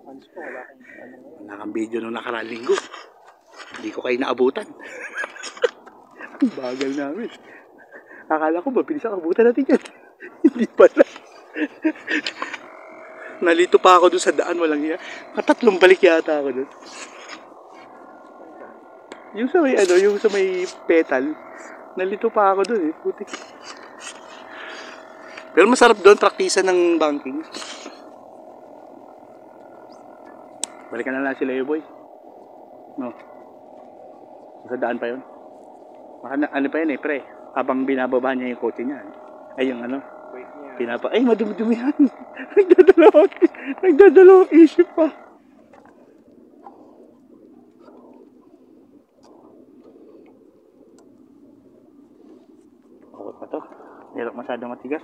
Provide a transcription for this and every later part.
Wala kang video nung nakaraang linggo. Hindi ko kayo naabutan. Bagal namin. Akala ko mabilis ang abutan natin yan. Hindi pala. Nalito pa ako dun sa daan, walang iya. Katatlong balik yata ako dun. Yung sa may yung sa may petal, nalito pa ako dun eh. Putik. Pero masarap doon, praktisan ng banking. Balikan na lang sila yung boy. No. Sa daan pa yun. Ano pa yun eh, pre. Habang binababa niya yung kotse niya. Ay, yung ay, madumi-dumi yan. Nagdadalawang isip pa. Okay pa to. Hirap masyado matigas.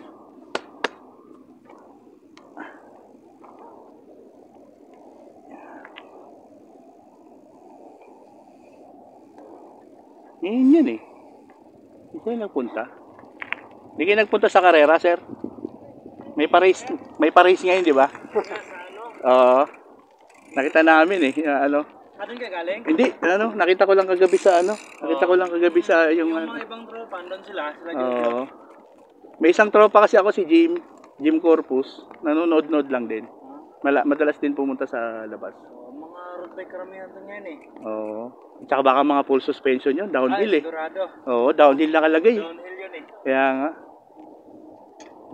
Yan eh. Hindi kayo nagpunta. Hindi kayo nagpunta sa karera, sir? May pa-race ngayon, di ba? Oo. Nakita namin eh. Doon ka galing? Hindi, nakita ko lang kagabi sa Nakita ko lang kagabi sa yung mga ibang tropa, andun sila. Oo. May isang tropa kasi ako si Jim Corpus. Nanonood-nood lang din. Madalas din pumunta sa labas. Mga road bike karamihan doon yan eh. Oo. Tsaka baka mga full suspension yun, downhill eh. Sigurado. Oo, downhill nakalagay. Downhill yun eh. Kaya nga.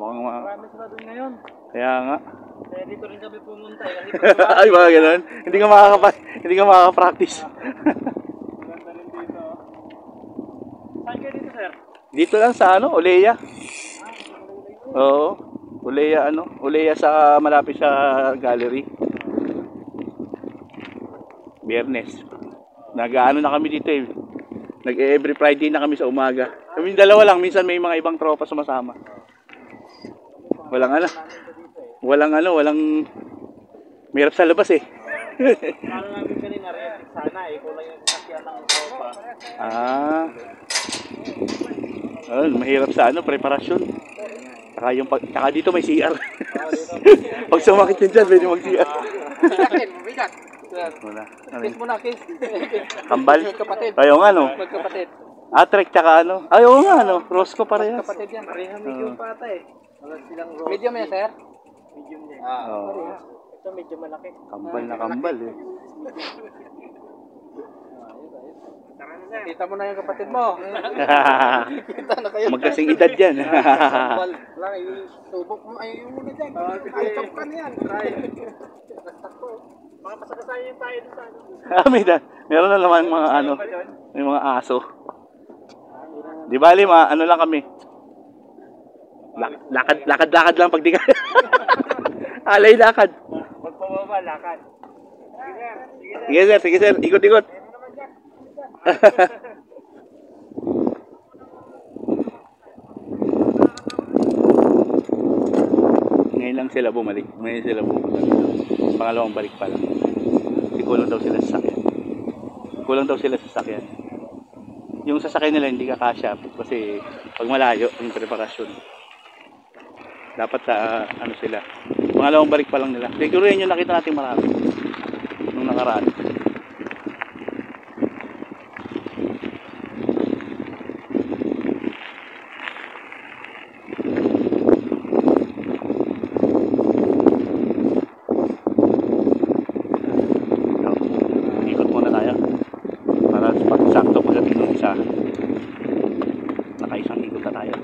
Marami sila doon ngayon. Kaya nga. Kaya dito rin kami pumunta eh. Ay, mga ganun. Hindi ka makaka-practice. Ganda rin dito. Saan kayo dito, sir? Dito lang sa Oleya. Oo. Oleya sa malapit sa gallery. Biyernes. Nag-ano na kami dito eh. Every Friday na kami sa umaga. Kami dalawa lang, minsan may mga ibang tropa sumasama. Walang mahirap sa labas eh. Paano namin kanina rin sana eh, kulang yung sakyan ng tropa. Mahirap sa preparasyon. Tsaka dito may CR. Pag sumakit yun dyan, pwede mag-CR. Mabigat. Kiss mo na, kiss. Kambal? Magkapatid. Ayaw nga Magkapatid. Trek tsaka ayaw nga Rosco parehas. Magkapatid yan. Parehas medium pa ata eh. Medium yan, sir? Medium yan. Ito medyo malaki. Kambal na kambal eh. Kita mo na yung kapatid mo. Kita na kayo. Magkasing edad yan. Kambal lang, subok mo. Ay, yung muna dyan. Ayop ka na yan. Mga masagasayin tayo dun sa Meron na naman mga may mga aso. Di bali, lang kami. Lakad lang pag di ka. Alay lakad. Magpababa, lakad. Sige sir, ikot. Ngayon lang sila bumalik. Ngayon sila pupunta dito. Pangalawang balik pa lang. Kasi kulang daw sila sa sakyan. Yung sasakyan nila hindi kakasya kasi pag malayo yung preparasyon. Dapat sila. Pangalawang balik pa lang nila. Siguro yun yung nakita natin marami nung nakaraan. Ikot muna tayo para sakto pagdating ng isa. Nakaisang ikot na tayo.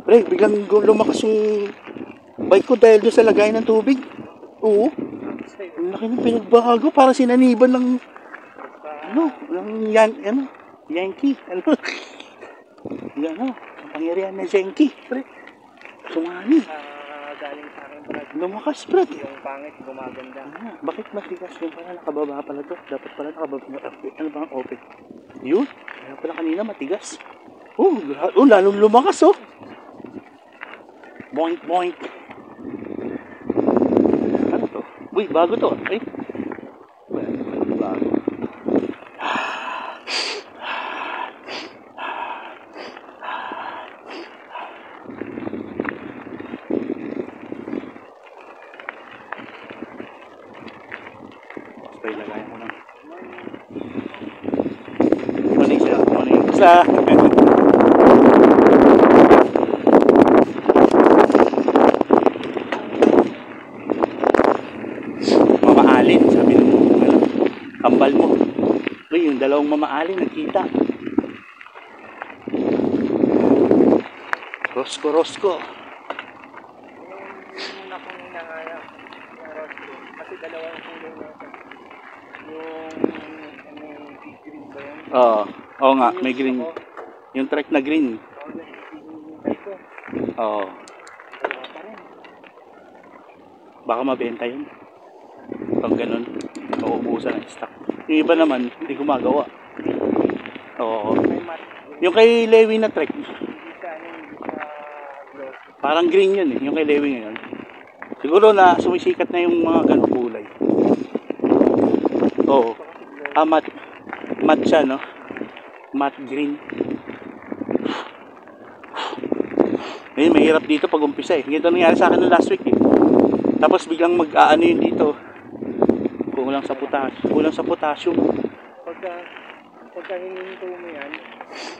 Pre, biglang lumakas yung bike ko dahil doon sa lagayan ng tubig. Oo. Ang laki ng pinagbago. Parang sinaniban ng Yankee. Pangyarihan na Yankee. Pre, sumani. Galing sa akin pala. Lumakas, pre. Yung pangit, gumaganda. Bakit matigas yung pala nakababa pala to? Dapat pala nakababa. Ano ba ang open? Yun. Kaya pala kanina matigas. Lalong lumakas Boink, boink. Ano to? Uy, bago to. Ay. Bago. Pailagay ko lang. Kumanig siya. Kumanig. Isa. Mamaalin. Sabi ng ano, kambal mo. Uy, yung dalawang mamaalin nagkita. Rosko. Yung una kong hinahanap, yung Rosco. Kasi dalawang kulay na ito. Yung big green ba yun? Oo nga, may green. Yung trek na green. Hinihintay ko. Oo. Wala pa rin. Baka mabenta yun. Pag ganun, mauubusan ang stock. Yung iba naman, hindi gumagawa. Oo. May mat. Yung kay Lewi na trek, Hindi siya gloss. parang green yun eh. Yung kay Lewi ngayon. Siguro na sumisikat na yung mga ganung kulay. Oo. Matte siya, no? Matte green. Ngayon, mahirap dito pag umpisa eh. Ganito nangyari sa akin noong last week eh. Tapos biglang mag-aano yun dito. Kulang sa potassium. Pagka hininto mo yan,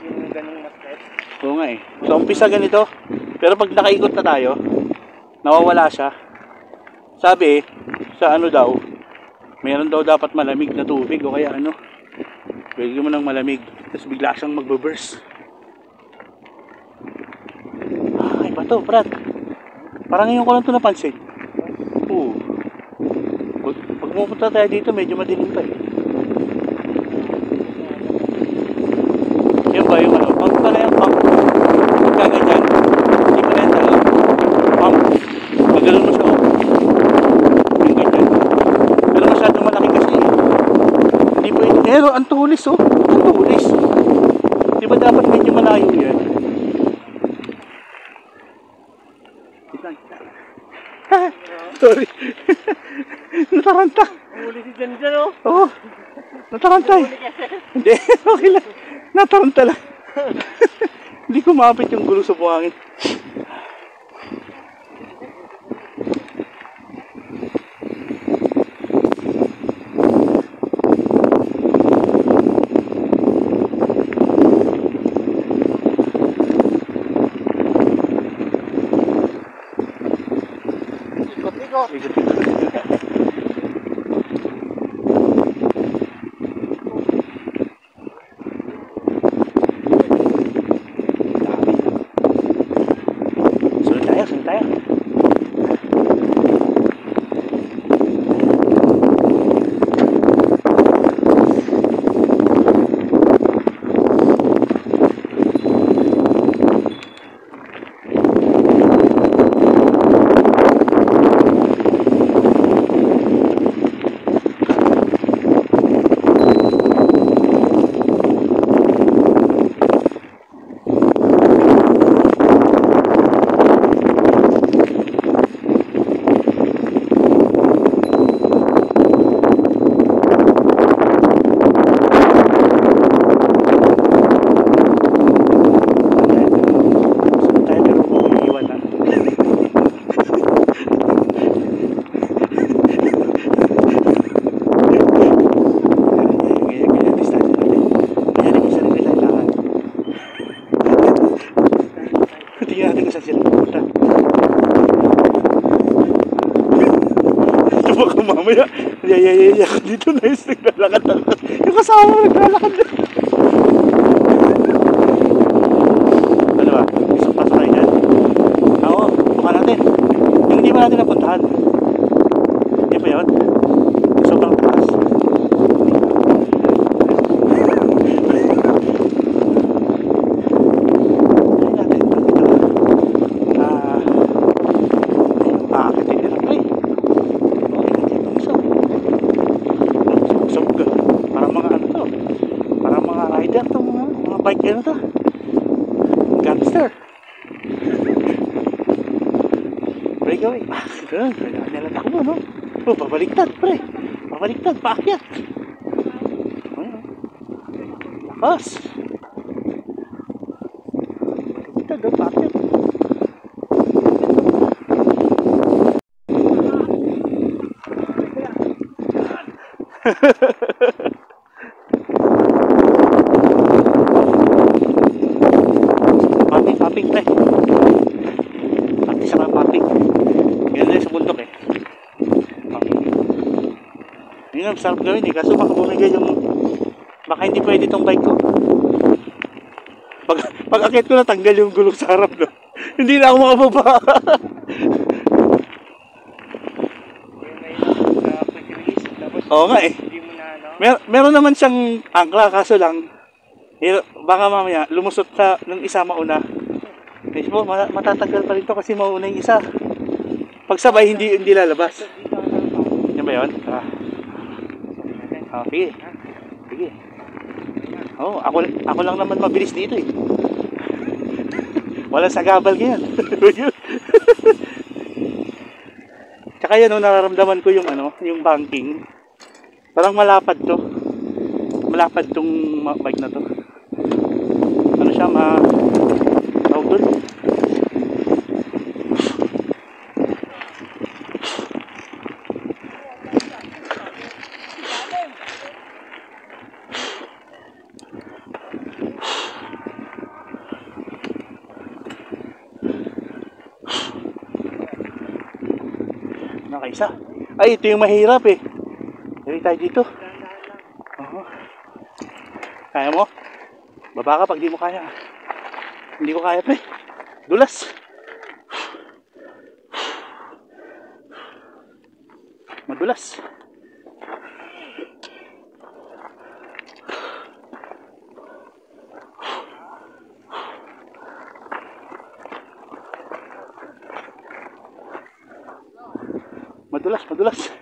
yung ganong maslet. Oo nga eh. So umpisa ganito. Pero pag nakaikot na tayo, nawawala siya. Sabi, sa ano daw, meron daw dapat malamig na tubig o kaya ano. Bigyan mo ng malamig. Tapos bigla siyang magbe-burst. Iba to, Brad. Parang ngayon ko lang ito napansin. Oo. Pag pumunta tayo dito, medyo madilim pa eh. Yan ba yung ano? Pag pala yung pump, pagka ganyan, hindi pa rin talaga. Pump. Pag ganun mo siya, yung ganyan. Pero masyado malaki kasi eh. Hindi pa yun. Pero ang tulis oh. Ang tulis. Di ba dapat medyo malayo yan? Sorry. Nataranta. Huli si Janjan oh. Oo. Nataranta eh. Hindi. Okay lang. Nataranta lang. Hindi ko mapit yung gulo sa buhangin. Sunod tayo. Tingnan natin kung saan sila pupunta. Ito baka mamaya, yayayaya ka dito na yung naglalakad. Yung kasama mo naglalakad na. Ano ba? Gusto pasok kayo dyan? Oo, buka natin. Yung hindi ba natin napuntahan? Hindi pa yun? Sobrang taas. Bike ano to? Gangster. Breakaway. Ganun. Kailangan ako no? Oh, pabaliktad pre. Pabaliktad, paakyat. Lakas. Pabaliktad, paakyat. Paping, paping, pre. Paping sa paping. Yan na sa bundok eh. Yun ang sarap gawin eh. Kaso baka bumigay yung... Baka hindi pwede itong bike ko. Pag akit ko natanggal yung gulong sa harap, no? Hindi na ako makababa. Oo nga eh. Meron naman siyang angkla, kaso lang baka mamaya lumusot sa ng isa mauna. Mismo matatanggal pa rin to kasi mauna yung isa. Pag sabay hindi lalabas. Yan ba yun? Sige. Sige. Ako lang naman mabilis dito eh. Walang sagabal ganyan. Tsaka yan, nararamdaman ko yung yung banking. Parang malapad to. Malapad tong bike na to. Ano siya, tawag doon. Nakaisa. Ay, ito yung mahirap eh. Dali tayo dito. Kaya mo? Baba ka pag di mo kaya. Hindi ko kaya pre. Dulas. Madulas. Madulas.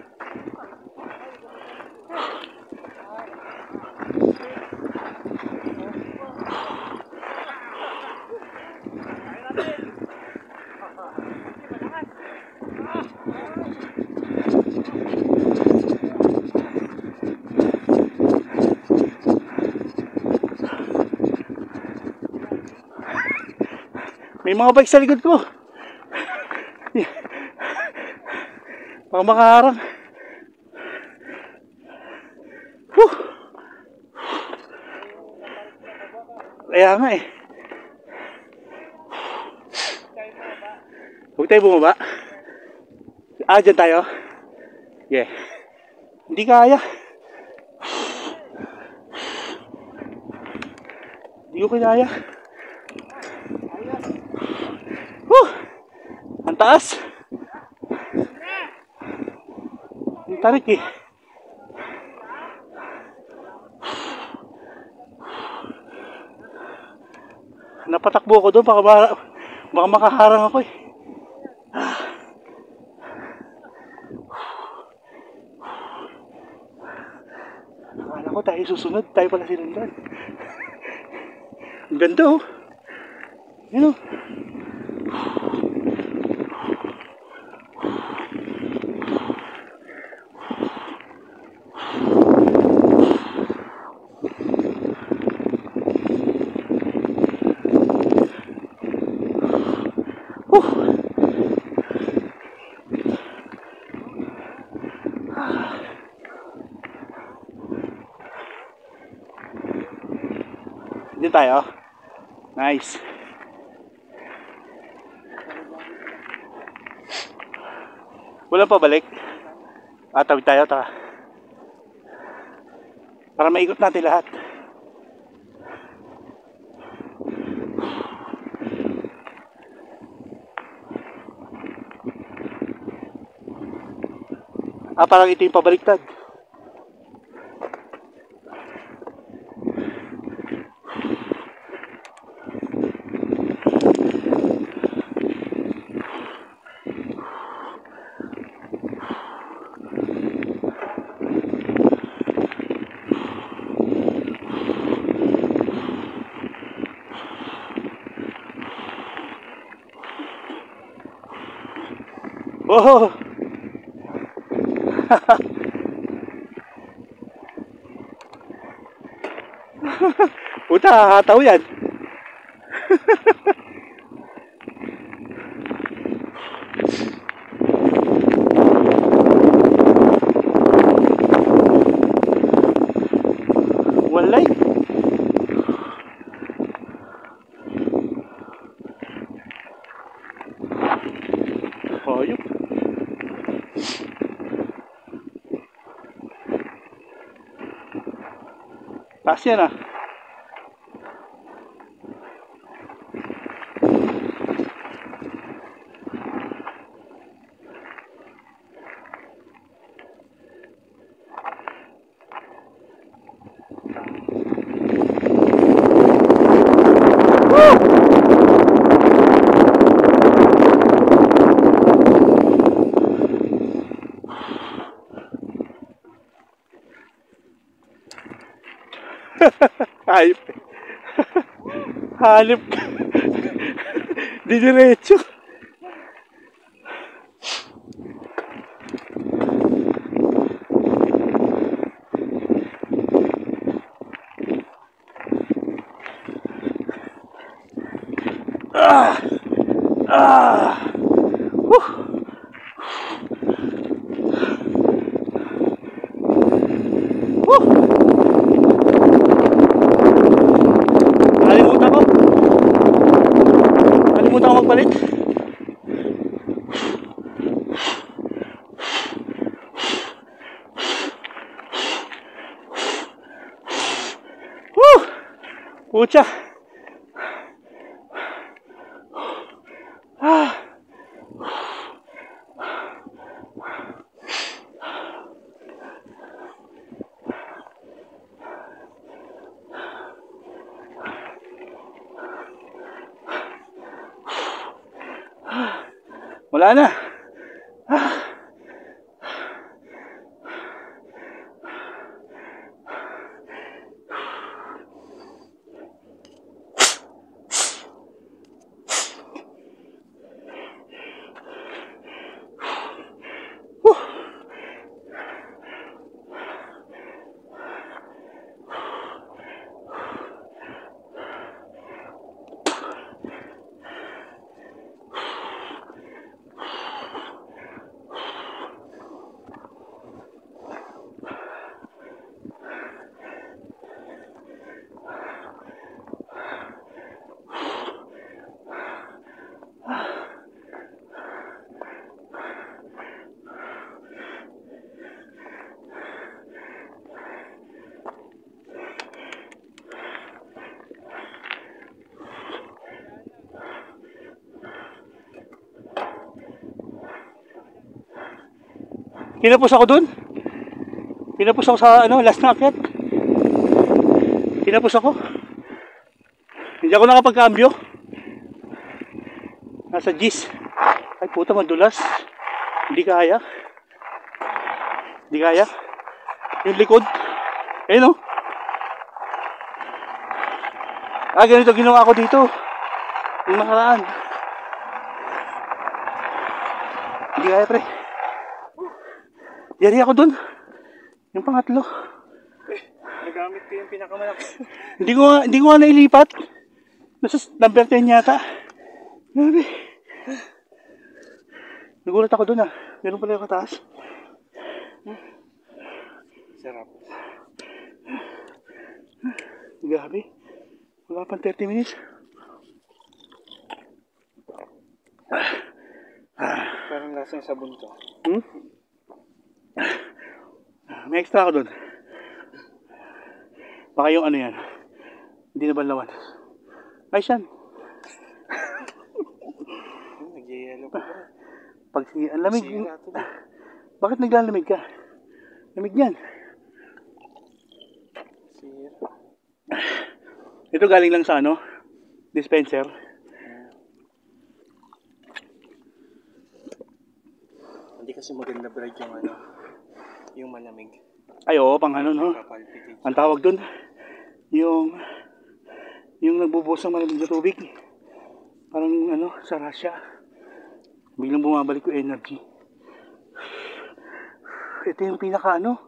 May mga bike sa likod ko. Baka makaharang. Kaya nga eh. Huwag tayo bumaba. Dyan tayo. Yeah. Hindi kaya. Hindi ko kaya. Ang taas. Ang tarik eh. Napatakbo ako doon, baka makaharang ako eh. Akala ko tayo susunod, tayo pala sinundan. Ang ganda oh. Yun oh. Dito tayo. Nice. Wala pa balik. Tawid tayo, taka. Para maikot natin lahat. Parang ito yung pabaliktad. Oh! Puta, hataw yan. Taas yan ah. Hayop. Hanip ka. Di diretso. Ah! Ah! Woo! Woo! Nakalimutan ko. Nakalimutan ko magpalit. Woo! Pucha. Ah. Wala na. Ah. Kinapos ako dun. Kinapos ako sa ano, last na akyat. Kinapos ako. Hindi ako nakapagkambyo. Nasa G's. Ay puta, madulas. Hindi kaya. Hindi kaya. Yung likod. Ayun o. Ah, ganito ginawa ko dito. Yung nakaraan. Hindi kaya, pre. Yari ako dun. Yung pangatlo. Nagamit ko yung pinakamalaki. Hindi ko nga nailipat. Nasa number 10 yata. Grabe. Nagulat ako dun ah. Meron pala yung kataas. Sarap. Grabe. Wala pang 30 minutes. Parang lasang sabon to. Hmm? May extra ako dun. Baka yung ano yan. Hindi na banlawan. Ay, siyan. Nag-yellow pa ba? Pag ang lamig. Sira to. Bakit naglalamig ka? Lamig yan. Sira. Ito galing lang sa ano? Dispenser. Hindi kasi maganda bright yung ano. Yung malamig. Ay, oo, pang ano, no? Kapalpitate. Ang tawag dun, yung nagbubuhos ng malamig na tubig. Parang ano, sa Russia. Biglang bumabalik yung energy. Ito yung pinaka ano.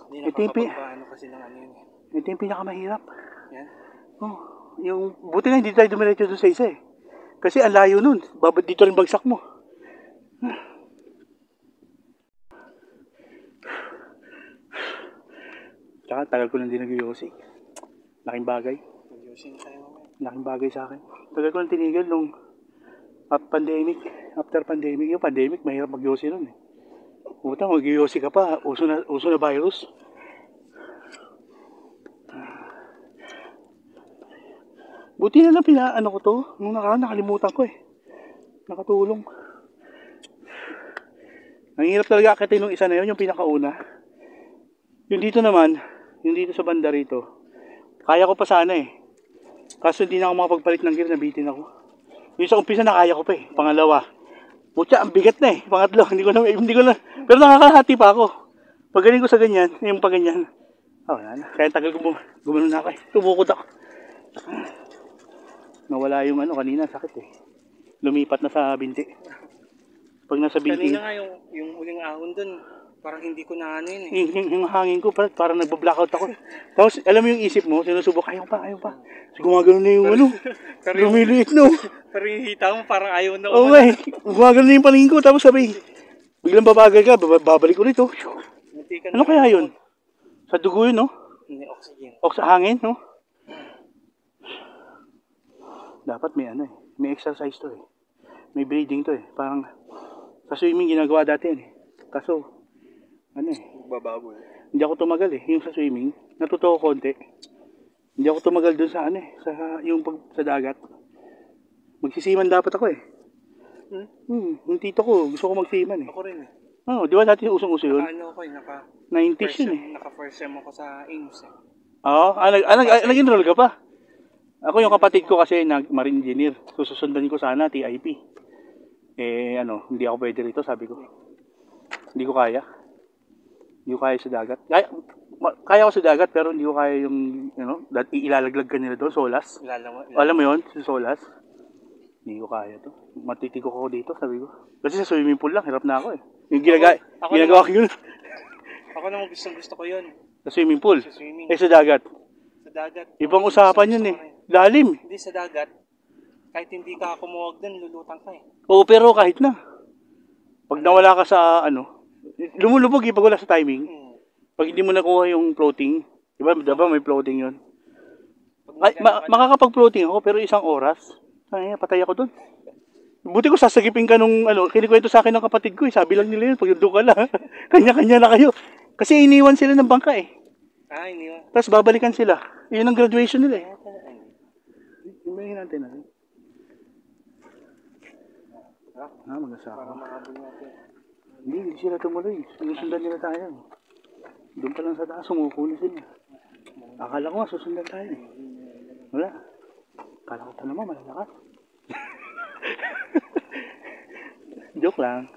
Hindi nakakapagpaano kasi ng ano yun. Ito yung pinaka mahirap. Yan. Oh, yung buti na hindi tayo dumiretso dun sa isa eh. Kasi ang layo nun. Babad dito rin bagsak mo. Tsaka tagal ko nang di nag-yosi. Laking bagay. Mag-using tayo mamaya. Laking bagay sa akin. Tagal ko nang tinigil nung pandemic. After pandemic. Yung pandemic, mahirap mag-yosi nun eh. Utang, mag-yosi ka pa. Uso na virus. Buti na lang ano ko to. Nung nakalimutan ko eh. Nakatulong. Ang hirap talaga akitin nung isa na yun, yung pinakauna. Yung dito naman, yung dito sa banda rito. Kaya ko pa sana eh. Kaso hindi na ako makapagpalit ng gear, nabitin ako. Yung sa umpisa na kaya ko pa eh. Pangalawa. Putya, ang bigat na eh. Pangatlo, hindi ko na. Pero nakakahati pa ako. Pag galing ko sa ganyan, yung pag ganyan. Oh, wala na. Kaya tagal ko gumano na ako eh. Tumukod ako. Nawala yung kanina, sakit eh. Lumipat na sa binti. Pag nasa binti. Kanina nga yung uling ahon dun, parang hindi ko na yun eh. Yung hangin ko, parang nagbablackout ako. Tapos, alam mo yung isip mo, sinusubok, ayaw pa. So, gumagano na yung lumiliit no. Pero yung hita mo, parang ayaw na Oo nga eh. Gumagano na yung paningin ko, tapos sabi, biglang babagal ka, babalik ulit oh. Ano kaya yun? Sa dugo yun no? Hindi, oxygen. O sa hangin no? Dapat may exercise to eh. May breathing to eh. Parang, sa swimming ginagawa dati yan eh. Kaso, Bababoy. hindi ako tumagal eh. Yung sa swimming, natuto ko konti. Hindi ako tumagal dun sa sa dagat. Magsisiman dapat ako eh. Yung tito ko, gusto ko magsiman eh. Ako rin eh. Di ba dati usong-uso yun? Ano ko eh, 90s yun eh. Naka-first sem ako sa AIMS eh. Oo, nag-enroll ka pa. Ako yung kapatid ko kasi marine engineer. Susundan ko sana TIP. Hindi ako pwede rito, sabi ko. Hindi ko kaya. Hindi ko kaya sa dagat. Kaya ko sa dagat pero hindi ko kaya yung ilalaglag ka nila doon, solas. Alam mo yun, sa solas. Hindi ko kaya to. Matitigo ko dito, sabi ko. Kasi sa swimming pool lang, hirap na ako eh. Yung ginagawa ko yun. Ako naman gusto ko yun. Sa swimming pool? Sa swimming. Sa dagat? Sa dagat. Ibang usapan yun eh. Lalim. Hindi sa dagat. Kahit hindi ka kumuwag dun, lulutang ka eh. Oo, pero kahit na. Pag nawala ka sa lumulubog pag wala sa timing. Pag hindi mo nakuha yung floating, diba may floating yun? Makakapag-floating ako pero isang oras. Ay, patay ako dun. Buti ko sasagipin ka nung kinikwento sa akin ng kapatid ko eh. Sabi lang nila yun, pag doon ka lang. Kanya-kanya na kayo. Kasi iniwan sila ng bangka eh. Iniwan. Tapos babalikan sila. Yun ang graduation nila eh. Imahin natin natin. Mag-asaka. Hindi sila tumuloy. Sinusundan nila tayo. Doon pa lang sa taas, sumuko na sila. Akala ko susundan tayo eh. Wala. Akala ko pa naman, malalakas. Joke lang.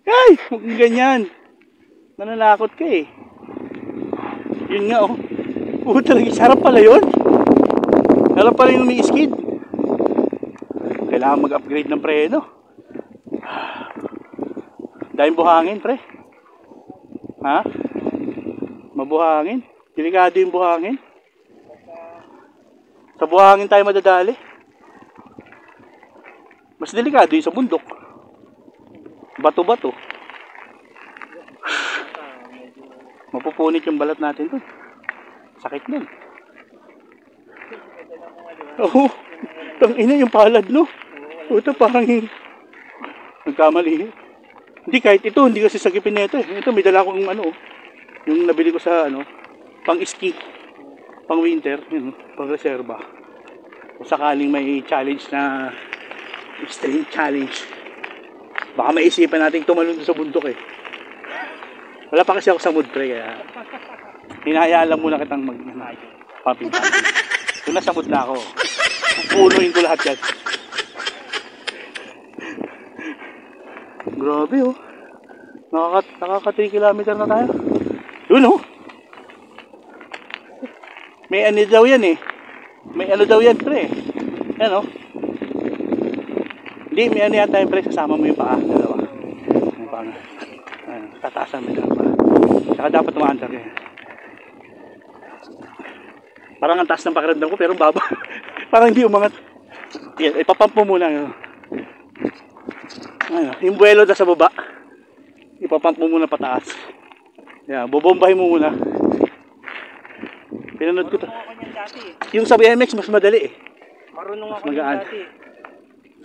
Ay! Huwag ganyan. Nananakot ka eh. Yun nga oh. Talagang sarap pala yun. Sarap pala yung umi-skid. Kailangan mag-upgrade ng preno. Dahil buhangin, pre. Ha? Mabuhangin. Delikado yung buhangin. Sa buhangin tayo madadali. Mas delikado yung sa bundok. Bato-bato. Mapupunit yung balat natin doon. Sakit nun. Oo. Tangina yung palad, no? Ito parang nagkamali. Hindi, kahit ito, hindi kasi sagipin na ito eh. Ito, may dala akong yung nabili ko sa pang ski, pang winter, pang reserva. Kung sakaling may challenge na extreme challenge, baka maisipan natin tumalon sa bundok eh. Wala pa kasi ako sa mood pre, kaya hinahayaan lang muna kitang pumping. Kung nasa mood na ako, pupunuin ko lahat yan. Grabe oh. Nakaka 3 kilometer na tayo. Yun oh. May ano daw yan eh. May ano daw yan pre. Yan oh. Hindi, may ano yata yung pre. Kasama mo yung paa. Dalawa. Yung paa nga. Tatasan mo yung paa. Saka dapat tumaantar ka. Parang ang taas ng pakiramdam ko pero baba. Parang hindi umangat. Yan, ipapump mo muna. Yung buwelo na sa baba. Ipapump mo muna pataas. Yan, bobombahin mo muna. Pinanood ko to. Yung sa BMX mas madali eh. Marunong ako yung dati.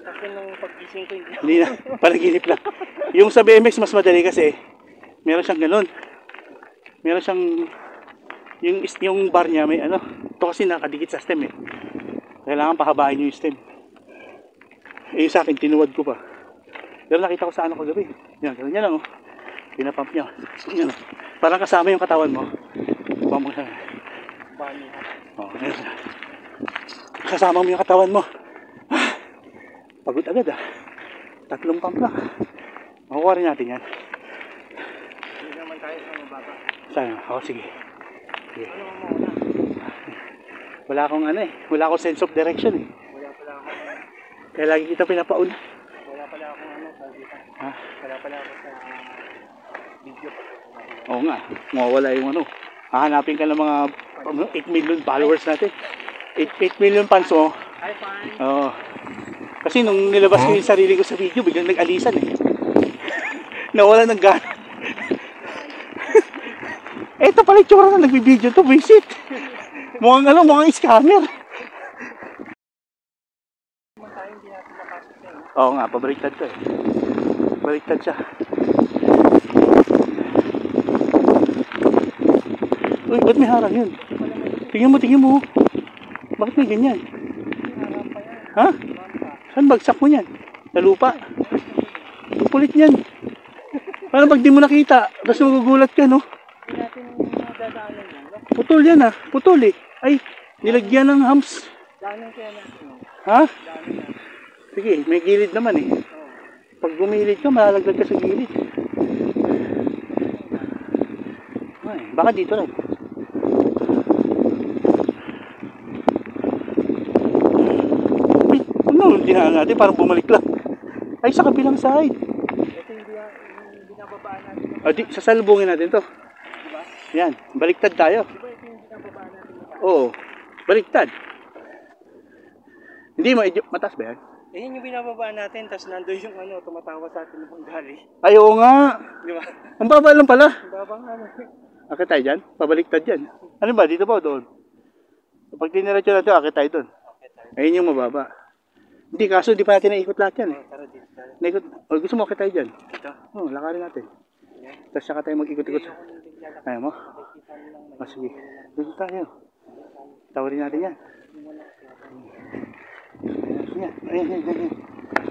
Kasi nung paggising ko hindi na, panaginip lang. Yung sa BMX mas madali kasi meron siyang ganun. Meron siyang yung bar niya may ano, ito kasi nakadikit sa stem eh. Kailangan pahabain yung stem. Eh sa akin, tinuwad ko pa. Pero nakita ko sa ano kagabi. Yan, ganun yan lang oh. Pinapump niya. Yan. Parang kasama yung katawan mo. Pump mo siya. Oh, yan. Kasama mo yung katawan mo. Pagod agad ah. 3 pump lang. Makuha rin natin yan. Hindi naman tayo sa mababa. Saan? Oo, sige. Sige. Wala akong ano eh. Wala akong sense of direction eh. Wala pala ako. Kaya lagi kita pinapauna. Wala pala ako ano, dito. Ha? Wala pala ako sa video. Oo nga. Mawawala yung ano. Hahanapin ka ng mga 8 million followers natin. 8 million fans mo. Hi, fine. Oo. Kasi nung nilabas ko yung sarili ko sa video, biglang nag-alisan eh. Nawala ng gana. Eto pala yung tsura na nagbibideo to, visit. Mukhang ano, mukhang scammer. Oo nga, pabaliktad to eh. Baliktad siya. Uy, ba't may harang yun? Tingnan mo. Bakit may ganyan? Ha? Saan bagsak mo yan? Sa lupa? Ang kulit yan. Paano pag di mo nakita? Tapos magugulat ka, no? Hindi natin dadaanan yan. Putol yan, ah. Putol, eh. Ay, nilagyan ng hams. Daanan kaya natin. Ha? Daanan natin. Sige, may gilid naman, eh. Pag gumilid ka, malalaglag ka sa gilid. Ay, baka dito lang. Wait, ano? Dinaan natin, parang bumalik lang. Ay, sa kabilang side. Ito yung binababaan natin. O, sasalubungin natin to. Diba? Yan, baliktad tayo. Diba ito yung binababaan natin? Oo, baliktad. Hindi mo, mataas ba yan? Eh, yun yung binababaan natin, tapos nandun yung ano, tumatawa sa atin ng gali. Ay, oo nga. Di ba? Ang baba lang pala. Ang babang ano. Akit tayo dyan? Pabaliktad dyan. Ano ba? Dito ba o doon? Pag tiniretso natin, akit tayo doon. Ayun yung mababa. Hindi, kaso di pa natin naikot lahat yan eh. Tara dito tayo. Naikot, o gusto mo akit tayo dyan? Dito. Oo, lakarin natin. Tapos saka tayo mag-ikot-ikot. Ayaw mo? O sige, doon tayo. Tawarin natin yan. Ayan.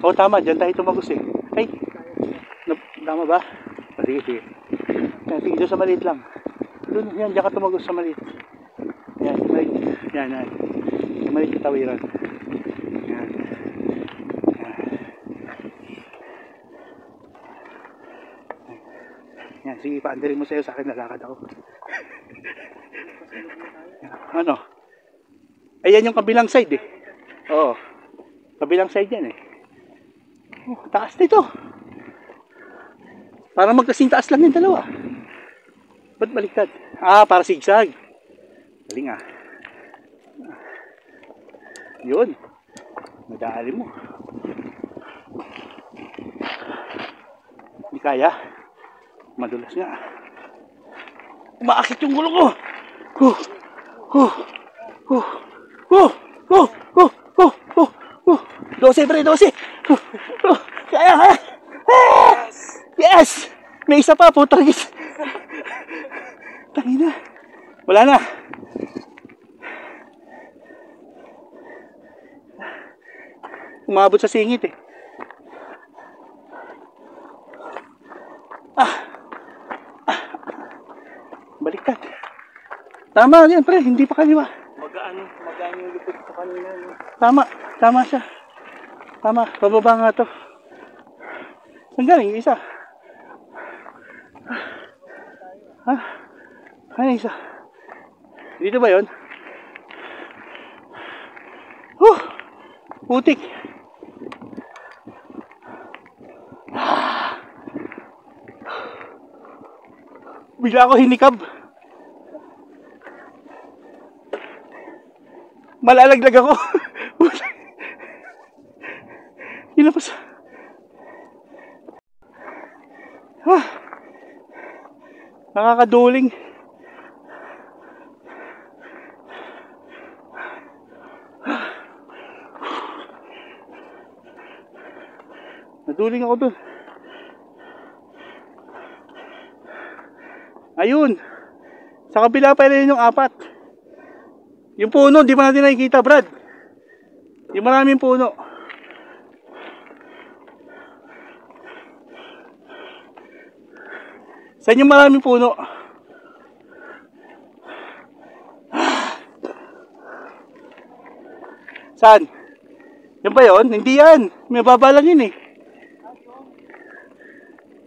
O tama, dyan tayo tumagos eh. Ay, tama ba? O, sige. Sige, doon sa maliit lang. Doon, yan, dyan ka tumagos sa maliit. Yan, maliit. Yan. Maliit yung tawiran. Yan. Yan, sige, paandarin mo sa'yo, sa akin lalakad ako. Ano? Ayan yung kabilang side eh. Oo. Kabilang side yan eh. Oh, taas nito. Parang magkasing taas lang yung dalawa. Ba't baliktad? Ah, para sigsag. Galing ah. Yun. Madali mo. Hindi kaya. Madulas nga. Umaakit yung gulo ko. Oh. 12 pre, 12. Kaya. Yes! May isa pa, putragis. Tangina. Wala na. Umabot sa singit eh. Baliktad. Tama yan pre, hindi pa kaliwa. Magaan yung lupit sa kanina. No? Tama siya. Tama, pababa nga to. Saan galing yung isa? Ha? Ano isa? Dito ba yun? Putik. Bigla ako hinikab. Malalaglag ako. Hinapos. Nakakaduling. Naduling ako dun. Ayun. Sa kabila pa rin yung 4. Yung puno, di ba natin nakikita, Brad? Yung maraming puno. Saan yung maraming puno? Saan? Yan ba yun? Hindi yan. May baba lang yun eh.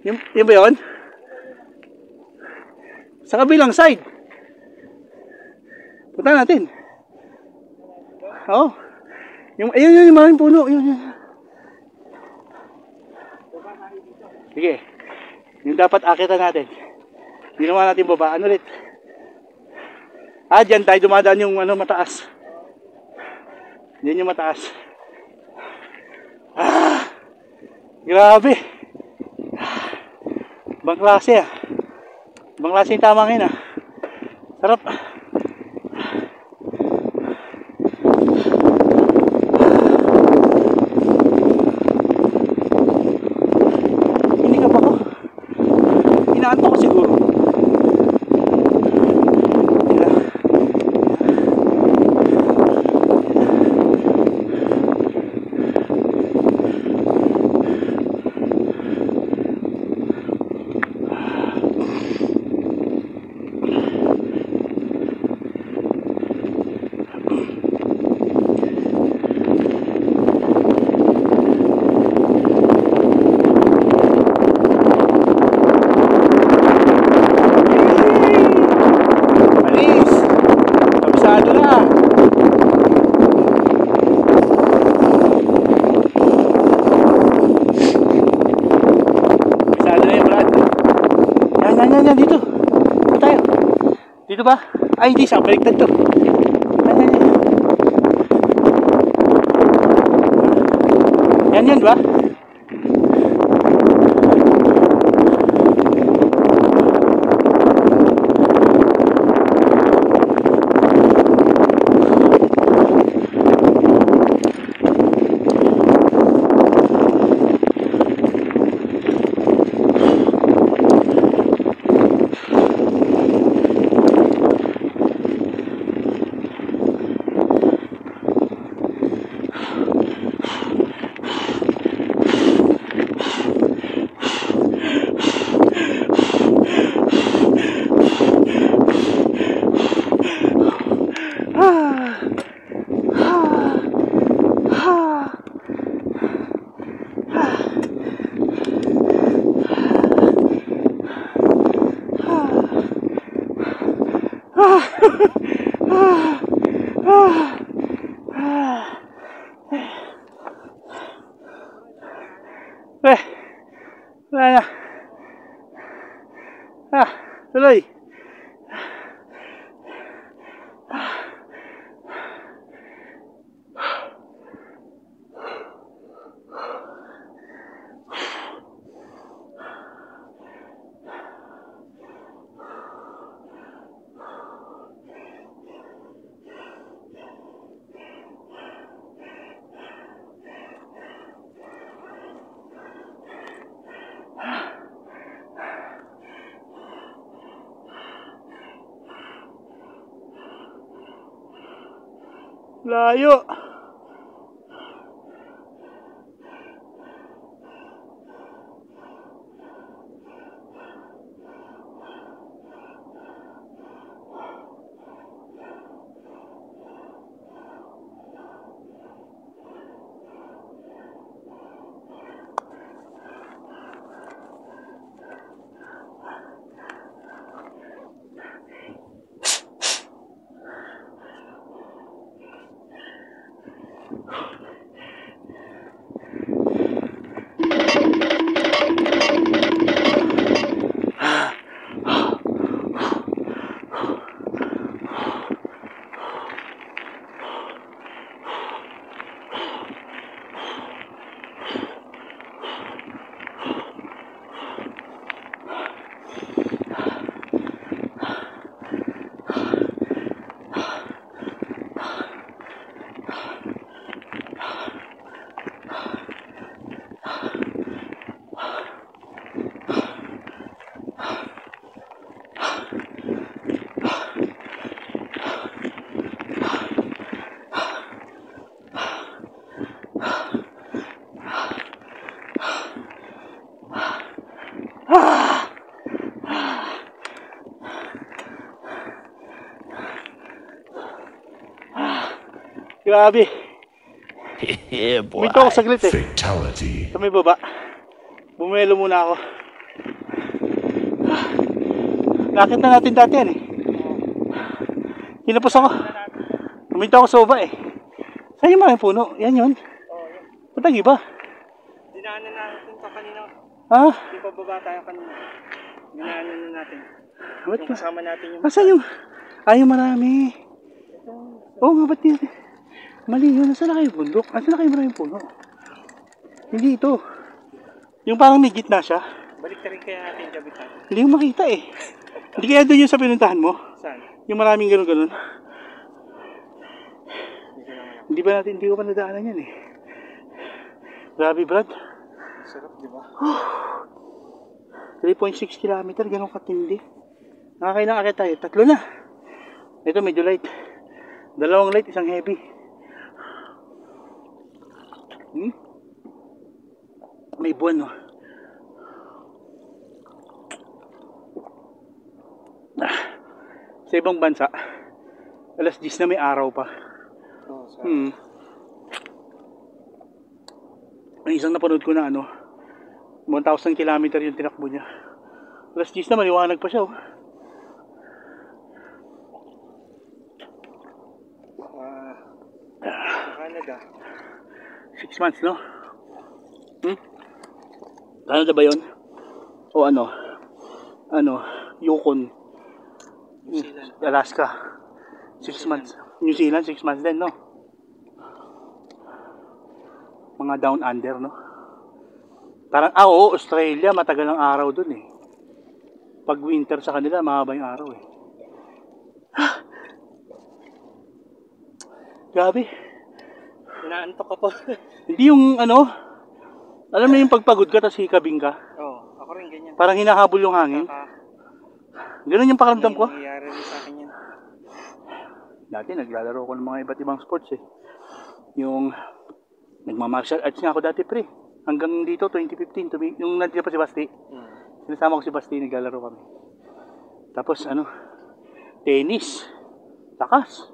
Yan ba yun? Sa kabilang side. Punta natin. Oo. Ayun yung maraming puno. Yun. Sige. Yung dapat akitan natin. Ginawa natin babaan ulit. Dyan tayo dumadaan yung mataas. Yan yung mataas. Grabe. Ibang klase ah. Ibang klase yung tama ngayon ah. Sarap. Hindi ka ba ko? Inaanto ko siguro. Yan, dito. Dito tayo. Dito ba? Ay, hindi siya. Baliktad to. Yan ba? Wala na. Tuloy. Layo. Grabe. Yeah, boy. Minto ako saglit eh. Fatality. Sa may baba. Bumelo muna ako. Nakita na natin dati yan eh. Kinapos ako. Minto ako sa baba eh. Saan yung mga puno? Yan yun. Ba't ang iba? Dinaanan natin ito kanina. Ha? Di pa baba tayo kanina. Dinaanan na natin. Ba't Yung kasama natin yung... Nasaan yung... Ay, yung marami. Oo nga, ba't yun? Mali yun. Nasaan na kayo bundok? Nasaan na kayo maraming puno? Hindi ito. Yung parang may gitna siya. Balik na rin kaya natin yung gabitan. Hindi mo makita eh. Hindi kaya doon yung sa pinuntahan mo? Saan? Yung maraming ganun-ganun. Hindi ko pa nadaanan yan eh. Grabe, Brad. Sarap, di ba? 3.6 kilometer, ganun katindi. Nakakailang akit tayo. 3 na. Ito medyo light. 2 light, 1 heavy. May buwan, no? Sa ibang bansa, alas 10 na may araw pa. Oo, sarap. May isang napanood ko na 1,000 kilometer yung tinakbo niya. Alas 10 na, maliwanag pa siya, oh. Canada. 6 months, no? Canada ba yun? O Yukon, New Zealand. Alaska. 6 months. New Zealand, 6 months din, no? Mga down under, no? Parang, oo, Australia, matagal ang araw dun eh. Pag winter sa kanila, mahaba yung araw eh. Grabe. Inaantok ka po. Hindi yung alam mo yung pagpagod ka tapos hikabing ka? Oo, ako rin ganyan. Parang hinahabol yung hangin. Ganun yung pakaramdam ko. Nangyayari rin sa akin yan. Dati naglalaro ko ng mga iba't ibang sports eh. Yung nagma-martial arts nga ako dati pre. Hanggang dito 2015 yung nandito pa si Basti. Sinasama ko si Basti, naglalaro kami. Tapos tennis. Takas.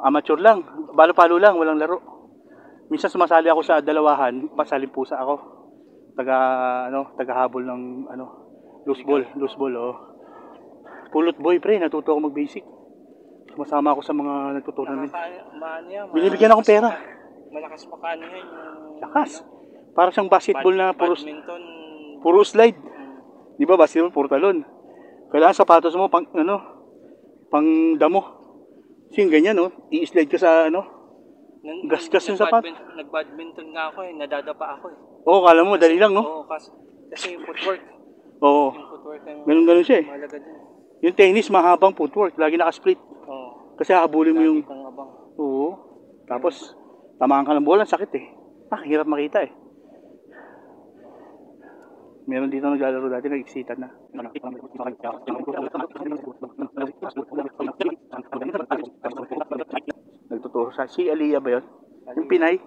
Amateur lang, balo-palo lang, walang laro. Minsan sumasali ako sa dalawahan, pasalimpusa ako. Tagahabol ng loose ball, oh. Pulot boy pre, natuto ako mag-basic. Sumasama ako sa mga nagtutournament. Binibigyan akong pera. Malakas pa kano yan. Lakas. Para siyang basketball na badminton. puro slide. Di ba basketball puro talon. Kailangan sapatos mo pang damo. Kasi yung ganyan, no? I-slide ka sa gasgas yung sapat. Nag-badminton nga ako eh, nadadapa ako eh. Oo, kala mo, dali lang, no? Oo, kasi yung footwork. Oo. Yung footwork ang Ganun siya eh. mahalaga din. Yung tennis, mahabang footwork. Lagi naka-split. Oo. Kasi habulin mo yung... Lagi kang abang. Oo. Tapos, tamaan ka ng bola, sakit eh. Hirap makita eh. Meron dito naglalaro dati, nag-exitan na. Nagtuturo sa si Aliyah ba yun? Yung Pinay?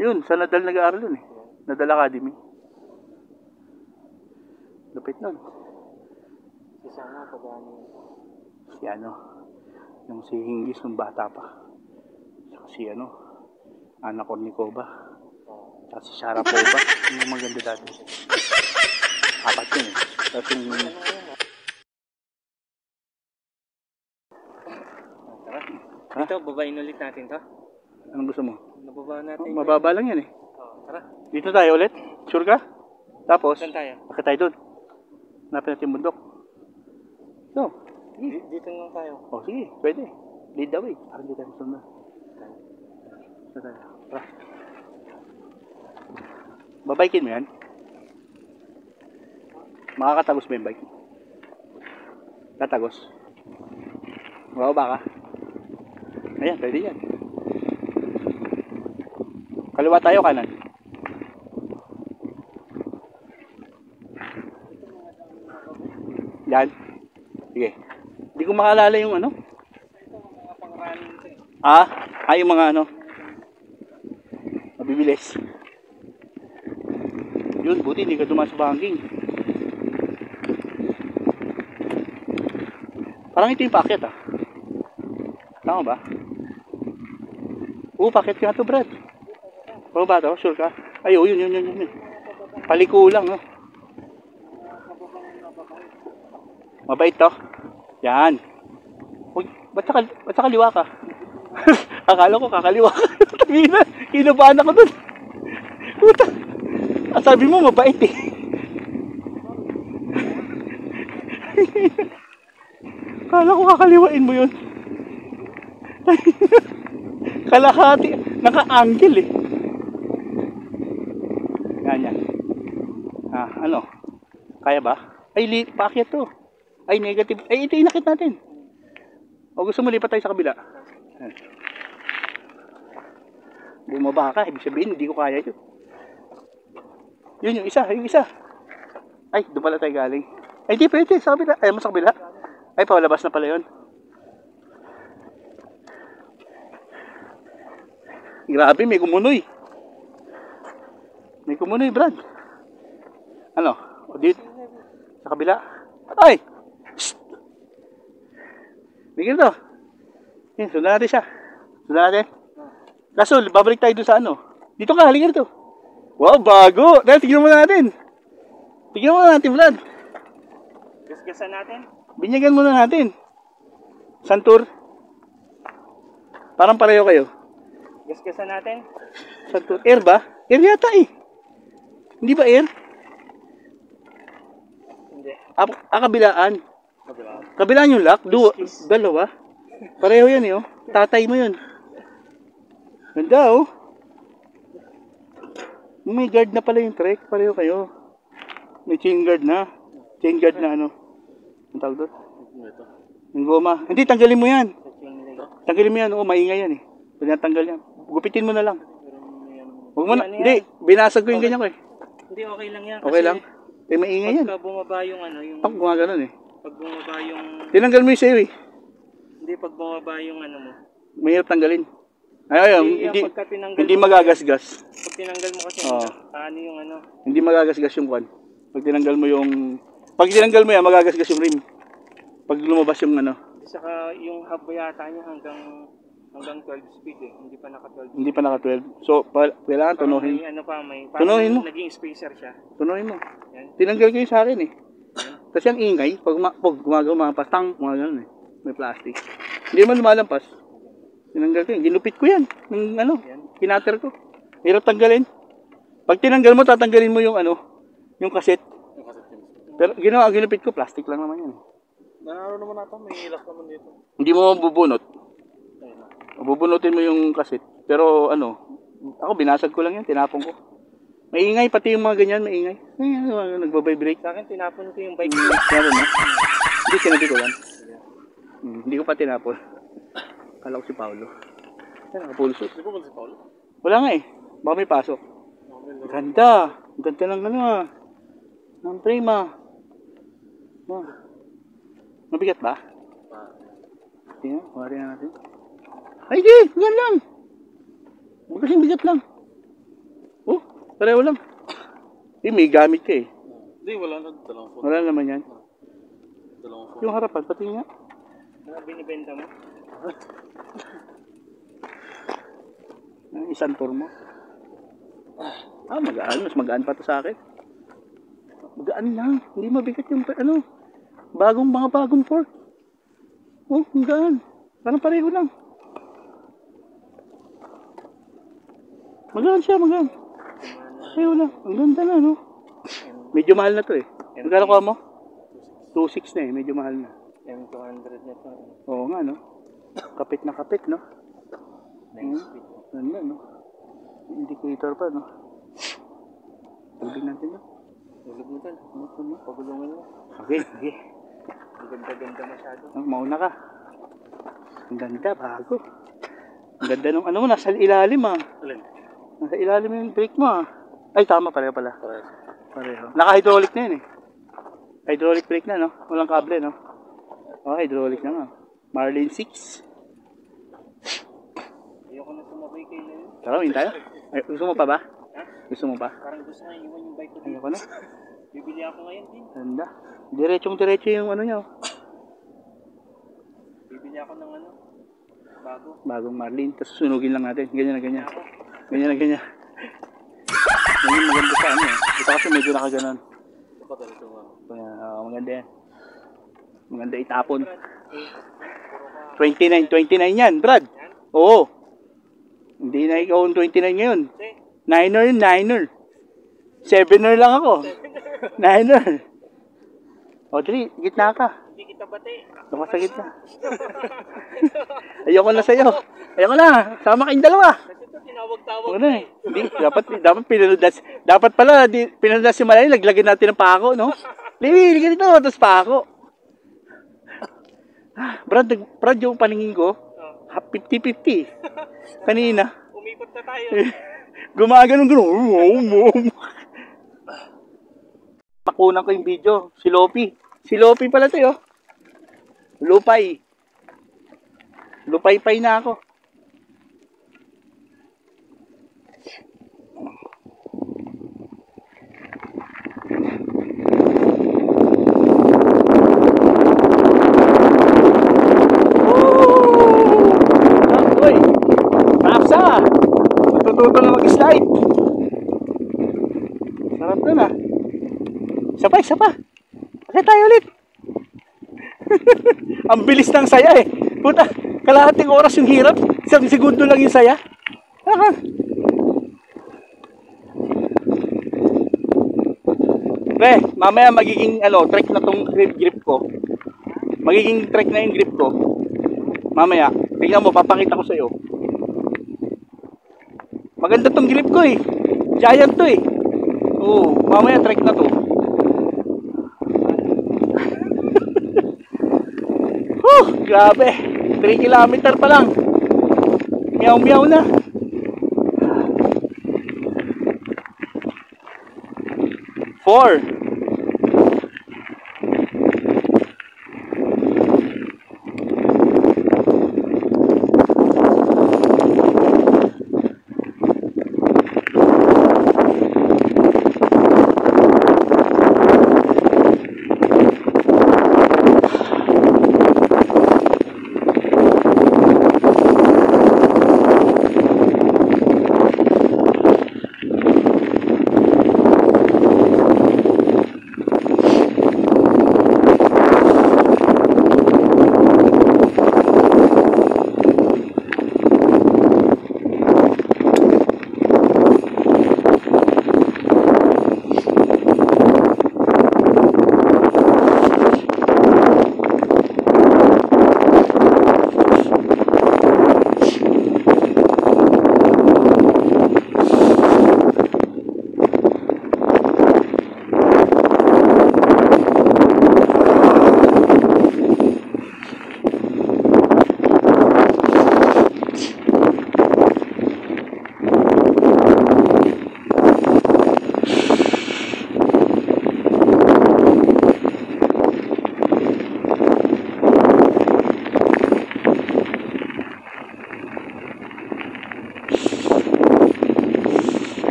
Yun, sa Nadal nag-aaral yun eh. Nadal Academy. Lupit nun. Isa nga pag Si yung si Hingis nung bata pa. Si Ana Kornikova. At si Sharapova. Yung maganda dati. 4 yun eh. Tapos yung... Tara. Dito, babain ulit natin to. Anong gusto mo? Nababa natin. Mababa lang yan eh. Tara. Dito tayo ulit? Sure ka? Tapos? Saan tayo? Bakit tayo doon? Hanapin natin yung bundok. So, Dito lang tayo. sige, pwede. Lead the way. Parang di tayo sunod. Dito tayo. Tara. Babikin mo yan? Makakatagos ba yung bike? Tatagos? Bababa ka? Ayan, pwede yan. Kaliwa tayo, kanan. Yan. Sige. Hindi ko makaalala yung yung mga mabibilis. Yun, buti hindi ka dumaan sa banking. Parang ito yung paakyat ah. Tama ba? Bakit nga to, Brad? Oo ba to? Sure ka? Ay, yun. Paliko lang, no? Mabait to. Yan. Uy, ba't sa kaliwa ka? Akala ko kakaliwa ka. Kinabahan ako dun. Puta. Sabi mo mabait eh. Akala ko kakaliwain mo yun. Kalahati. Naka-angle eh. Yan. Ano? Kaya ba? Ay, paakyat to. Ay, negative. Ay, ito inakit natin. O gusto mo lipat tayo sa kabila? Bumaba ka. Ibig sabihin, hindi ko kaya yun. Yun yung isa. Ay, doon pala tayo galing. Ay, hindi pwede. Sa kabila. Ay, mo sa kabila. Ay, pawalabas na pala yun. Grabe, may kumunoy. May kumunoy, Brad. Ano? O dito? Sa kabila? Ay! Shhh! Bigyan to. Yan, sundan natin siya. Sundan natin. Kaso, babalik tayo doon sa ano. Dito ka, halika dito. Wow, bago! Dahil, tignan mo natin. Tignan mo natin, Brad. Gasgasan natin. Binyagan muna natin. Santur. Parang pareho kayo. Gasgasan natin. Santur. Air ba? Air yata eh. Hindi ba air? Hindi. Kabilaan. Kabilaan yung lock. Dalawa. Pareho yan eh oh. Tatay mo yun. Ganda oh. May guard na pala yung trek. Pareho kayo. May chain guard na. Chain guard na ano. Ang tawag doon? Yung goma. Hindi, tanggalin mo yan. Tanggalin mo yan. Oo, maingay yan eh. Pwede tanggal yan. Gupitin mo na lang. Huwag mo na. Hindi, binasag ko yung ganyan ko eh. Hindi, okay lang yan. Okay lang. Eh, maingay yan. Pagka bumaba yung ano, yung... Pag gumagano'n eh. Pag bumaba yung... Tinanggal mo yung sayo eh. Hindi, pag bumaba yung ano mo. Mahirap tanggalin. Ayaw, hindi magagasgas. Pag tinanggal mo kasi, ano yung ano? Hindi magagasgas yung kwan. Pag tinanggal mo yung... Pag tinanggal mo yan, magagasgas yung rim. Pag lumabas yung ano. Saka yung hub yata niya hanggang 12 speed eh. Hindi pa naka 12. Hindi pa naka 12. So, kailangan tunuhin. May ano pa, may tunuhin mo. Naging spacer siya. Tunuhin mo. Yan. Tinanggal ko yung sa akin eh. Kasi ang ingay, pag gumagawa mga pastang, mga ganun eh. May plastic. Hindi man lumalampas. Tinanggal ko yun. Ginupit ko yan. Ng ano, kinater ko. Hirap tanggalin. Pag tinanggal mo, tatanggalin mo yung ano, yung kaset. Pero ginupit ko, plastic lang naman yan. Naroon naman natin, may ilak naman dito. Hindi mo bubunot. Bubunutin mo yung kaset. Pero ano, ako binasag ko lang yan, tinapon ko. Maingay, pati yung mga ganyan, maingay. Nagbabibrate. Sa akin, tinapon ko yung bike. Tinapon mo? Hindi, sinabi ko lang. Hindi ko pa tinapon. Kala ko si Paolo. Nakapulso. Hindi po ba si Paolo? Wala nga eh. Baka may pasok. Ganda. Ganda ng ano ah. Ng frame ah. Mabigat ba? Tingnan, wari na natin. Ay di, ganyan lang. Huwag kasing bigat lang. Oh, pareho lang. May gamit ka eh. Hindi, wala na. Dalawang phone. Wala naman yan. Dalawang phone. Yung harapan, pati nga. Binibenta mo? Isang tour mo. Magaan. Mas magaan pa to sa akin. Magaan lang. Hindi mabigat yung ano. Mga bagong fork. Oh, magaan. Parang pareho lang. Magaan siya, magaan. Pareho lang. Ang ganda na, no? Medyo mahal na to eh. Magkano ko mo? 2.6 na eh. Medyo mahal na. M200 na to. Oo nga, no? Kapit na kapit, no? Next week. Ganda, no? Indicator pa, no? Tulbin natin, no? Ulog mo dyan. Pagulungan mo. Okay. Ang ganda-ganda masyado. Mauna ka. Ang ganda, bago. Ang ganda nung ano mo, nasa ilalim ah. Alin? Nasa ilalim yung brake mo ah. Ay, tama, pareho pala. Pareho. Naka-hydraulic na yun eh. Hydraulic brake na, no? Walang kable, no? Oh, hydraulic na nga. Marlin 6. Ayoko na sumabay kayo na yun. Tara, yun tayo. Ay, gusto mo pa ba? Ha? Gusto mo pa? Parang gusto nga iwan yung bike ko dito. Ayoko na. Bibili ako ngayon din. Ganda. Diretsong-diretso yung ano nyo. Bibili ako ng ano. Bagong Marlin. Tapos sunugin lang natin. Ganyan na ganyan. Ganyan na ganyan. Ganyan maganda sa ano. Ito kasi medyo nakaganon. Maganda yan. Maganda itapon. 29 yan, Brad. Oo. Hindi na ikaw ang 29 ngayon. 9er yun, 9er. 7er lang ako. 9er. O, Dri, gitna ka. Hindi kita bati. Doon ka sa gitna. Ayoko na sa'yo. Ayoko na. Sama kayong dalawa. Kasi ito tinawag-tawag. Huwag na eh. Hindi, dapat pinundas. Dapat pala, pinundas si Malay, laglagyan natin ng pako, no? Liwi, ganito, tapos pako. Brad, yung paningin ko, 50-50. Kanina. Umikot na tayo. Gumaganon. Pakunan ko yung video. Si Lopi. Si Lopi pala to, oh. Lupay. Lupay-pay na ako. Uy! Napsa! Matututo na mag-slide. Sarap na na. Isa pa. Bakit tayo ulit? Ang bilis ng saya eh. Puta, kalahating oras yung hirap. Isang segundo lang yung saya. Pre, mamaya magiging trek na tong grip ko. Magiging trek na yung grip ko. Mamaya, tingnan mo, papakita ko sa'yo. Maganda tong grip ko eh. Giant to eh. Oo, mamaya trek na to. Grabe. 3 kilometer pa lang. Meow na. Four.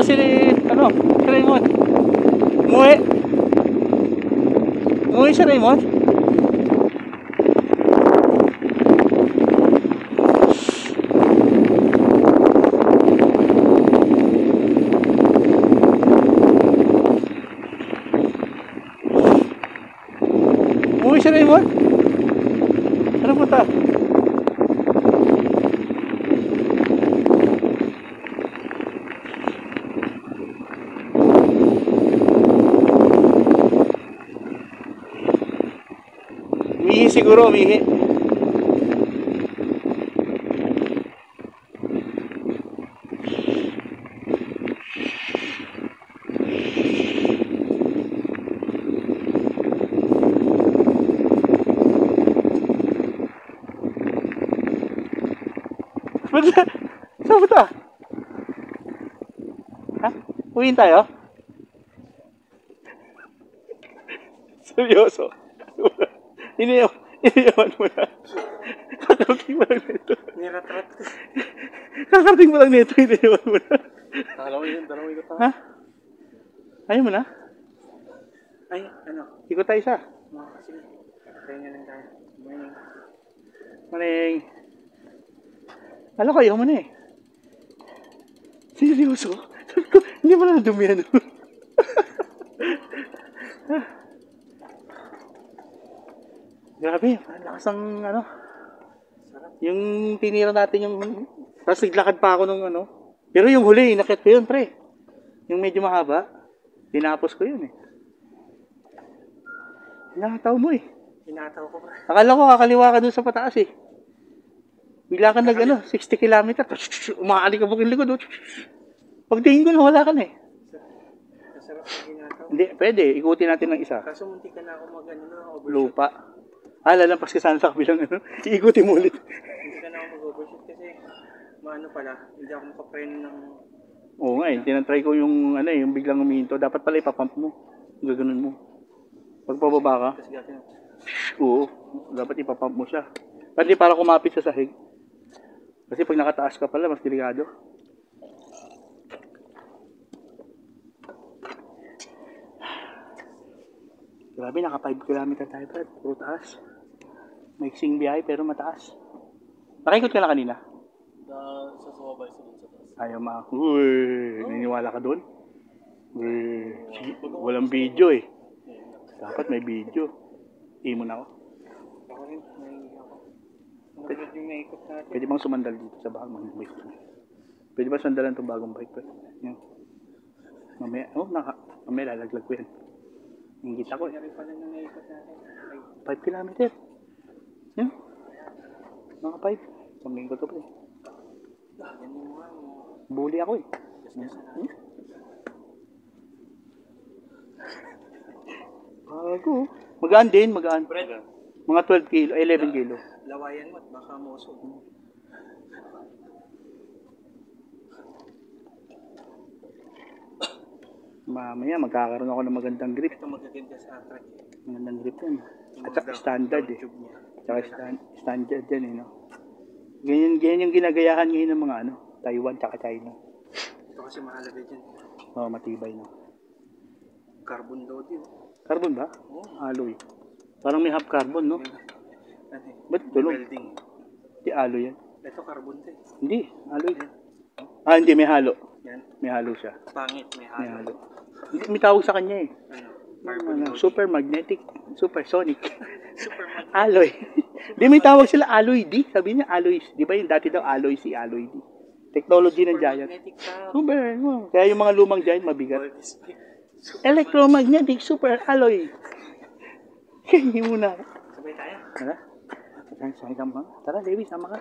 si Raymond. Umuwi si Raymond. Umuwi si Raymond? Ano punta? Umihi siguro, umihi. Saan ba ito? Ha? Uwiin tayo? Seryoso? Iniyawan mo na. Kakarating mo lang nito. Niratrat. Kakarating mo lang nito, iniyawan mo na. Dalawa yun pa. Ha? Ayaw mo na? Ay, ano? Ikot tayo isa. Sige. Tayo nga lang tayo. Morning. Maling. Alam ko, ayaw mo na eh. Seryoso? Sabi ko, hindi mo na nadumi yan. Grabe, ang lakas ng ano. Yung tinira natin yung... Tapos naglakad pa ako nung ano. Pero yung huli, inakit ko yun, pre. Yung medyo mahaba, tinapos ko yun eh. Hinataw mo eh. Hinataw ko pa. Akala ko kakaliwa ka dun sa pataas eh. Bigla ka nag ano, 60 km. Umaali ka bukin likod. Pagtingin ko na wala ka na eh. Masarap na hinataw. Hindi, pwede. Ikutin natin ng isa. Kaso munti ka na ako mag-ano na overshoot. Lupa. Lalampas ka sana sa kabilang ano. Iikutin mo ulit. Hindi ka na ako mag-overshoot kasi maano pala, hindi ako makapreno ng... Oo nga eh. Tinatry ko yung ano eh, yung biglang umihinto. Dapat pala ipapump mo. Gaganon mo. Pag pababa ka, Kasi gagawin. oo. Dapat ipapump mo siya. Hindi para kumapit sa sahig. Kasi pag nakataas ka pala, mas delikado. Grabe, naka 5 km tayo pa. Puro taas. Maiksing biyahe pero mataas. Nakikot ka na kanina? Sa sumabay sa taas. Ayaw Uy, niniwala ka doon? Uy, walang video eh. Dapat may video. Imo na ako. Ako rin, naiingit ako. Nakapag yung naikot natin. Pwede bang sumandal dito sa bagong bike? Pwede ba sandalan itong bagong bike? Yan. Mamaya, mamaya lalaglag ko yan. Ingit ako eh. Kanya rin pala nung naikot natin. 5 km. Yan. Mga 5. Pamingin ko ito pa eh. Yan yung mga mo. Bully ako eh. Bago. Magaan din, magaan. Mga 12 kilo, 11 kilo. Lawayan mo at baka mausog. Mamaya magkakaroon ako ng magandang grip. Ito magaganda sa track. Magandang grip yan. At saka standard eh. Tsaka standard yan eh, no? Ganyan yung ginagayahan ngayon ng mga ano, Taiwan tsaka China. Ito kasi mahalaga dyan. Oo, matibay no. Carbon load yun. Carbon ba? Oo. Alloy. Parang may half carbon, no? Ano eh? Ba't tunog? Welding. Hindi alloy yan. Ito carbon to eh. Hindi, alloy. Hindi, may halo. Yan. May halo siya. Pangit, may May halo. halo. Hindi, may tawag sa kanya eh. Ano? Carbon load. Super magnetic, supersonic. Super magnet. Alloy. Di may tawag sila alloy D. Sabi niya alloy. Di ba yung dati daw alloy C, alloy D. Technology ng giant. Magnetic sa... Super. Kaya yung mga lumang giant mabigat. Electromagnetic super alloy. Hindi muna. Sabay tayo. Tara. Saan ka mga? Tara, Levi, sama ka.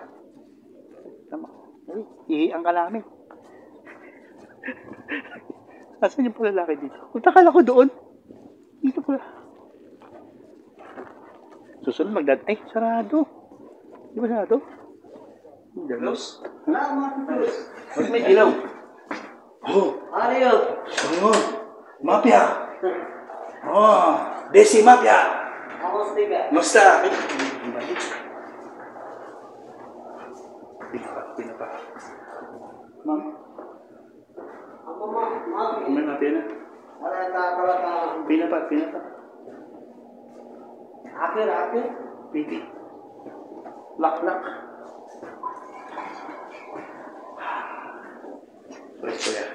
Sama. Levi, ihiang ka namin. Nasaan yung palalaki dito? Punta ko doon. Dito pala. Susunod Ay, sarado. Di ba sarado? Close? Mas may ilaw. Oh, Ano yun? sunod. Mafia. Oh, Desi Mafia. Ako stiga. Musta? Pinapa. Ma'am? Ako ma. May mafia na. Wala ka. Pinapa. Akir. Piti. Lak. Pwesto yan.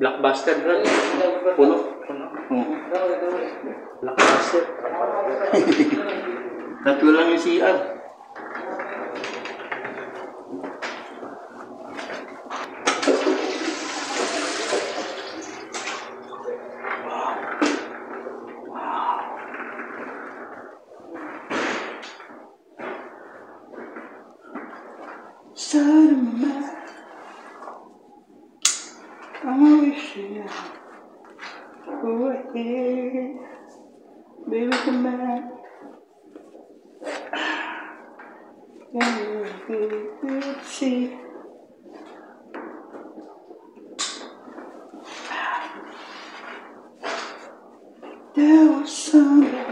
Blockbuster, bro. Puno. Blockbuster. Tatlo lang yung CR. Baby, come back. See. There was something.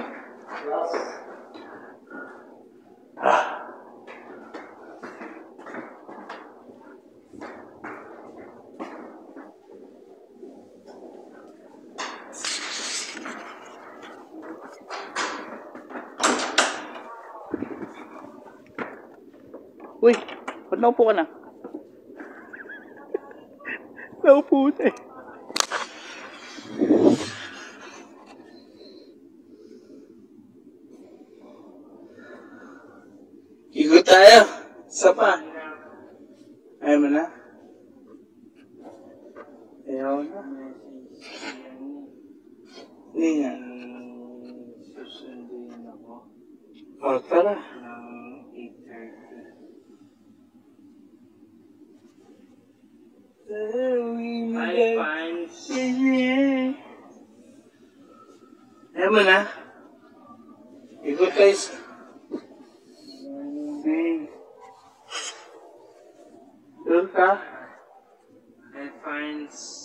Uy, ba't naupo ka na? Naupo na eh. Ikot tayo. Isa pa. Ayaw mo na? Ayaw na. Hindi nga. Susunduin ako. O, tara. Ng 8:30. Hi, fans. Ayaw mo na? Ikot tayo sa... Sure ka? Hi, fans.